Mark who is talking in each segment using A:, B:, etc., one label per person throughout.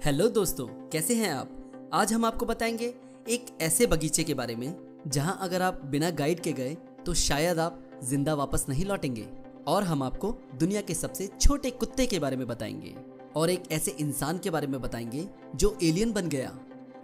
A: Hello दोस्तों, कैसे हैं आप। आज हम आपको बताएंगे एक ऐसे बगीचे के बारे में जहां अगर आप बिना गाइड के गए तो शायद आप जिंदा वापस नहीं लौटेंगे। और हम आपको दुनिया के सबसे छोटे कुत्ते के बारे में बताएंगे और एक ऐसे इंसान के बारे में बताएंगे जो एलियन बन गया।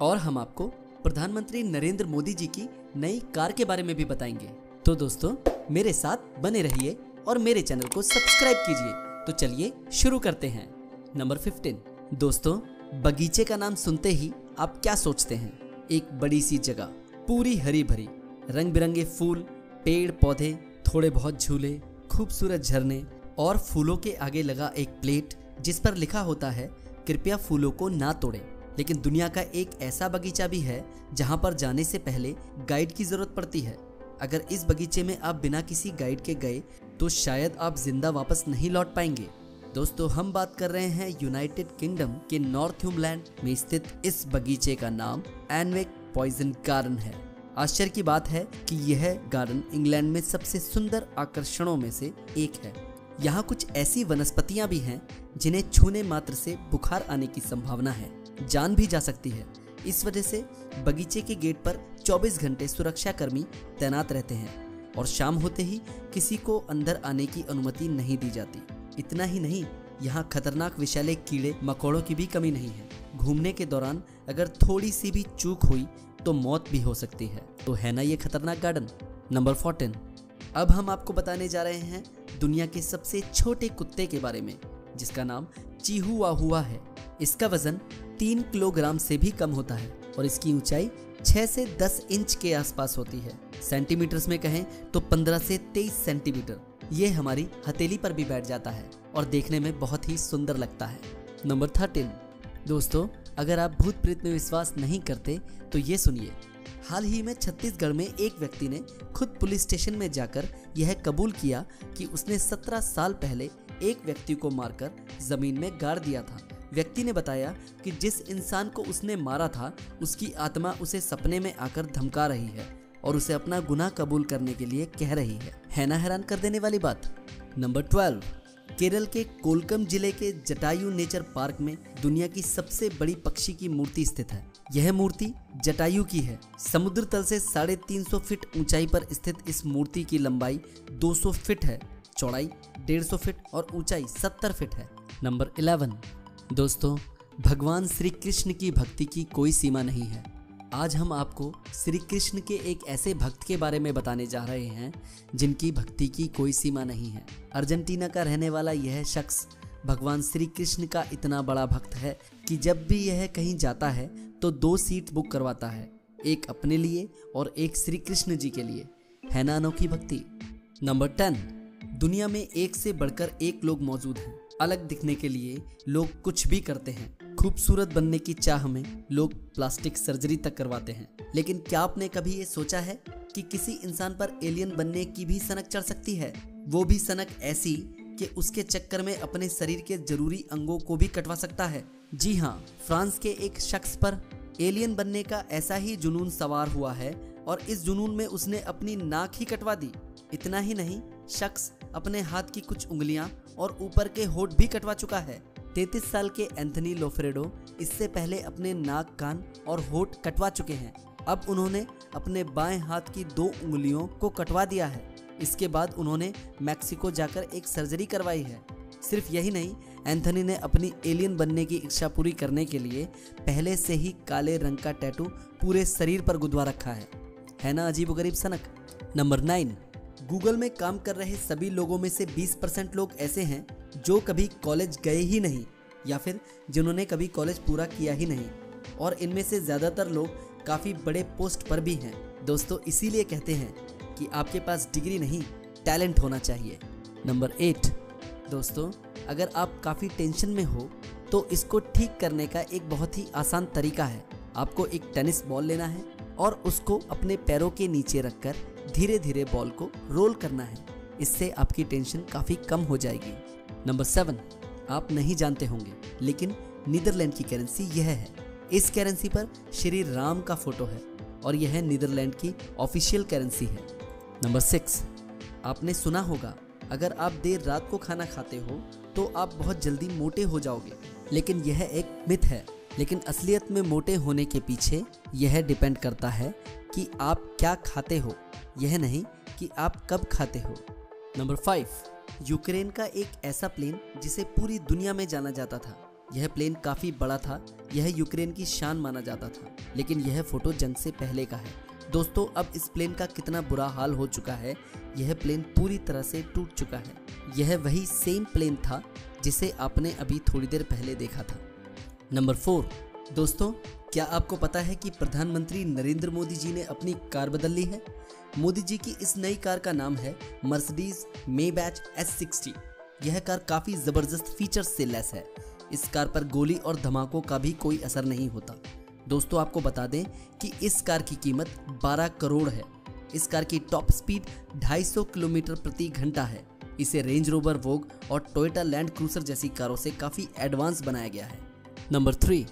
A: और हम आपको प्रधानमंत्री नरेंद्र मोदी जी की नई कार के बारे में भी बताएंगे। तो दोस्तों, मेरे साथ बने रहिए और मेरे चैनल को सब्सक्राइब कीजिए। तो चलिए शुरू करते हैं। नंबर 15। दोस्तों, बगीचे का नाम सुनते ही आप क्या सोचते हैं? एक बड़ी सी जगह, पूरी हरी भरी, रंग बिरंगे फूल, पेड़ पौधे, थोड़े बहुत झूले, खूबसूरत झरने और फूलों के आगे लगा एक प्लेट जिस पर लिखा होता है कृपया फूलों को ना तोड़ें। लेकिन दुनिया का एक ऐसा बगीचा भी है जहां पर जाने से पहले गाइड की जरूरत पड़ती है। अगर इस बगीचे में आप बिना किसी गाइड के गए तो शायद आप जिंदा वापस नहीं लौट पाएंगे। दोस्तों, हम बात कर रहे हैं यूनाइटेड किंगडम के नॉर्थुम्बलैंड में स्थित इस बगीचे का नाम एनविक पॉइजन गार्डन है। आश्चर्य की बात है कि यह गार्डन इंग्लैंड में सबसे सुंदर आकर्षणों में से एक है। यहाँ कुछ ऐसी वनस्पतियां भी हैं जिन्हें छूने मात्र से बुखार आने की संभावना है, जान भी जा सकती है। इस वजह से बगीचे के गेट पर 24 घंटे सुरक्षा कर्मी तैनात रहते हैं और शाम होते ही किसी को अंदर आने की अनुमति नहीं दी जाती। इतना ही नहीं, यहाँ खतरनाक विषैले कीड़े मकोड़ों की भी कमी नहीं है। घूमने के दौरान अगर थोड़ी सी भी चूक हुई तो मौत भी हो सकती है। तो है ना ये खतरनाक गार्डन। नंबर 14। अब हम आपको बताने जा रहे हैं दुनिया के सबसे छोटे कुत्ते के बारे में जिसका नाम चिहुआहुआ है। इसका वजन 3 किलोग्राम से भी कम होता है और इसकी ऊंचाई 6 से 10 इंच के आसपास होती है। सेंटीमीटर्स में कहें तो 15 से 23 सेंटीमीटर। ये हमारी हथेली पर भी बैठ जाता है और देखने में बहुत ही सुंदर लगता है। नंबर 13। दोस्तों, अगर आप भूत प्रेत में विश्वास नहीं करते तो ये सुनिए। हाल ही में छत्तीसगढ़ में एक व्यक्ति ने खुद पुलिस स्टेशन में जाकर यह कबूल किया कि उसने 17 साल पहले एक व्यक्ति को मारकर जमीन में गाड़ दिया था। व्यक्ति ने बताया कि जिस इंसान को उसने मारा था उसकी आत्मा उसे सपने में आकर धमका रही है और उसे अपना गुनाह कबूल करने के लिए कह रही है ना हैरान कर देने वाली बात। नंबर 12। केरल के कोलकम जिले के जटायु नेचर पार्क में दुनिया की सबसे बड़ी पक्षी की मूर्ति स्थित है। यह मूर्ति जटायु की है। समुद्र तल से 350 फीट ऊंचाई पर स्थित इस मूर्ति की लंबाई 200 फीट है, चौड़ाई 150 फीट और ऊंचाई 70 फीट है। नंबर 11। दोस्तों, भगवान श्री कृष्ण की भक्ति की कोई सीमा नहीं है। आज हम आपको श्री कृष्ण के एक ऐसे भक्त के बारे में बताने जा रहे हैं जिनकी भक्ति की कोई सीमा नहीं है। अर्जेंटीना का रहने वाला यह शख्स भगवान श्री कृष्ण का इतना बड़ा भक्त है कि जब भी यह कहीं जाता है तो 2 सीट बुक करवाता है, एक अपने लिए और एक श्री कृष्ण जी के लिए। है ना अनोखी भक्ति। नंबर 10। दुनिया में एक से बढ़कर एक लोग मौजूद हैं। अलग दिखने के लिए लोग कुछ भी करते हैं। खूबसूरत बनने की चाह में लोग प्लास्टिक सर्जरी तक करवाते हैं। लेकिन क्या आपने कभी ये सोचा है कि किसी इंसान पर एलियन बनने की भी सनक चढ़ सकती है? वो भी सनक ऐसी कि उसके चक्कर में अपने शरीर के जरूरी अंगों को भी कटवा सकता है। जी हाँ, फ्रांस के एक शख्स पर एलियन बनने का ऐसा ही जुनून सवार हुआ है और इस जुनून में उसने अपनी नाक ही कटवा दी। इतना ही नहीं, शख्स अपने हाथ की कुछ उंगलियां और ऊपर के होठ भी कटवा चुका है। 33 साल के एंथनी लोफ्रेडो इससे पहले अपने नाक, कान और होठ कटवा चुके हैं। अब उन्होंने अपने बाएं हाथ की 2 उंगलियों को कटवा दिया है। इसके बाद उन्होंने मैक्सिको जाकर एक सर्जरी करवाई है। सिर्फ यही नहीं, एंथनी ने अपनी एलियन बनने की इच्छा पूरी करने के लिए पहले से ही काले रंग का टैटू पूरे शरीर पर गुदवा रखा है ना अजीबोगरीब सनक। नंबर 9। गूगल में काम कर रहे सभी लोगों में से 20% लोग ऐसे हैं जो कभी कॉलेज गए ही नहीं या फिर जिन्होंने कभी कॉलेज पूरा किया ही नहीं, और इनमें से ज़्यादातर लोग काफ़ी बड़े पोस्ट पर भी हैं। दोस्तों, इसीलिए कहते हैं कि आपके पास डिग्री नहीं, टैलेंट होना चाहिए। नंबर 8। दोस्तों, अगर आप काफ़ी टेंशन में हो तो इसको ठीक करने का एक बहुत ही आसान तरीका है। आपको एक टेनिस बॉल लेना है और उसको अपने पैरों के नीचे रखकर धीरे धीरे बॉल को रोल करना है। इससे आपकी टेंशन काफ़ी कम हो जाएगी। नंबर 7। आप नहीं जानते होंगे लेकिन नीदरलैंड की करेंसी यह है। इस करेंसी पर श्री राम का फोटो है और यह नीदरलैंड की ऑफिशियल करेंसी है। नंबर 6। आपने सुना होगा अगर आप देर रात को खाना खाते हो तो आप बहुत जल्दी मोटे हो जाओगे, लेकिन यह एक मिथ है। लेकिन असलियत में मोटे होने के पीछे यह डिपेंड करता है कि आप क्या खाते हो, यह नहीं कि आप कब खाते हो। नंबर 5, यूक्रेन का एक ऐसा प्लेन जिसे पूरी दुनिया में जाना जाता था। यह प्लेन काफ़ी बड़ा था, यह यूक्रेन की शान माना जाता था, लेकिन यह फोटो जंग से पहले का है। दोस्तों, अब इस प्लेन का कितना बुरा हाल हो चुका है, यह प्लेन पूरी तरह से टूट चुका है। यह वही सेम प्लेन था जिसे आपने अभी थोड़ी देर पहले देखा था। नंबर 4, दोस्तों, क्या आपको पता है कि प्रधानमंत्री नरेंद्र मोदी जी ने अपनी कार बदल ली है? मोदी जी की इस नई कार का नाम है मर्सिडीज मेबैच S60। यह कार काफ़ी ज़बरदस्त फीचर्स से लैस है। इस कार पर गोली और धमाकों का भी कोई असर नहीं होता। दोस्तों, आपको बता दें कि इस कार की कीमत 12 करोड़ है। इस कार की टॉप स्पीड 250 किलोमीटर प्रति घंटा है। इसे रेंज रोवर वोग और टोयोटा लैंड क्रूजर जैसी कारों से काफ़ी एडवांस बनाया गया है। नंबर 3,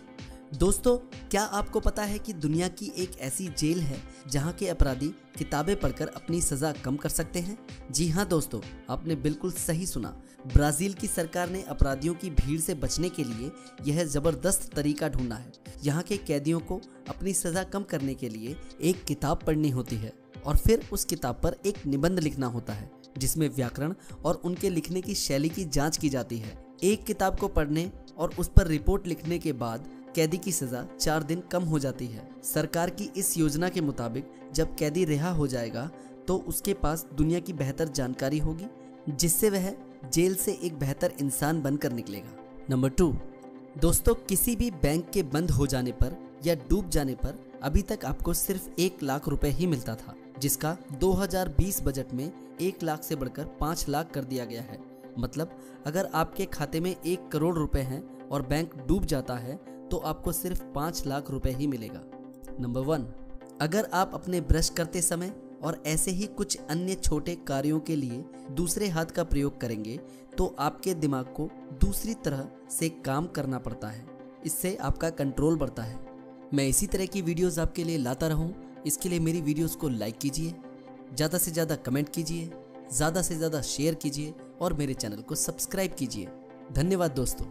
A: दोस्तों, क्या आपको पता है कि दुनिया की एक ऐसी जेल है जहां के अपराधी किताबें पढ़कर अपनी सज़ा कम कर सकते हैं? जी हाँ दोस्तों, आपने बिल्कुल सही सुना। ब्राज़ील की सरकार ने अपराधियों की भीड़ से बचने के लिए यह ज़बरदस्त तरीका ढूंढा है। यहाँ के कैदियों को अपनी सज़ा कम करने के लिए एक किताब पढ़नी होती है और फिर उस किताब पर एक निबंध लिखना होता है जिसमें व्याकरण और उनके लिखने की शैली की जाँच की जाती है। एक किताब को पढ़ने और उस पर रिपोर्ट लिखने के बाद कैदी की सज़ा 4 दिन कम हो जाती है। सरकार की इस योजना के मुताबिक जब कैदी रिहा हो जाएगा तो उसके पास दुनिया की बेहतर जानकारी होगी, जिससे वह जेल से एक बेहतर इंसान बनकर निकलेगा। नंबर 2, दोस्तों, किसी भी बैंक के बंद हो जाने पर या डूब जाने पर अभी तक आपको सिर्फ 1 लाख रुपए ही मिलता था, जिसका 2020 बजट में 1 लाख से बढ़कर 5 लाख कर दिया गया है। मतलब अगर आपके खाते में 1 करोड़ रुपए हैं और बैंक डूब जाता है तो आपको सिर्फ 5 लाख रुपए ही मिलेगा। नंबर 1, अगर आप अपने ब्रश करते समय और ऐसे ही कुछ अन्य छोटे कार्यों के लिए दूसरे हाथ का प्रयोग करेंगे तो आपके दिमाग को दूसरी तरह से काम करना पड़ता है। इससे आपका कंट्रोल बढ़ता है। मैं इसी तरह की वीडियोस आपके लिए लाता रहूं। इसके लिए मेरी वीडियोस को लाइक कीजिए, ज़्यादा से ज़्यादा कमेंट कीजिए, ज़्यादा से ज़्यादा शेयर कीजिए और मेरे चैनल को सब्सक्राइब कीजिए। धन्यवाद दोस्तों।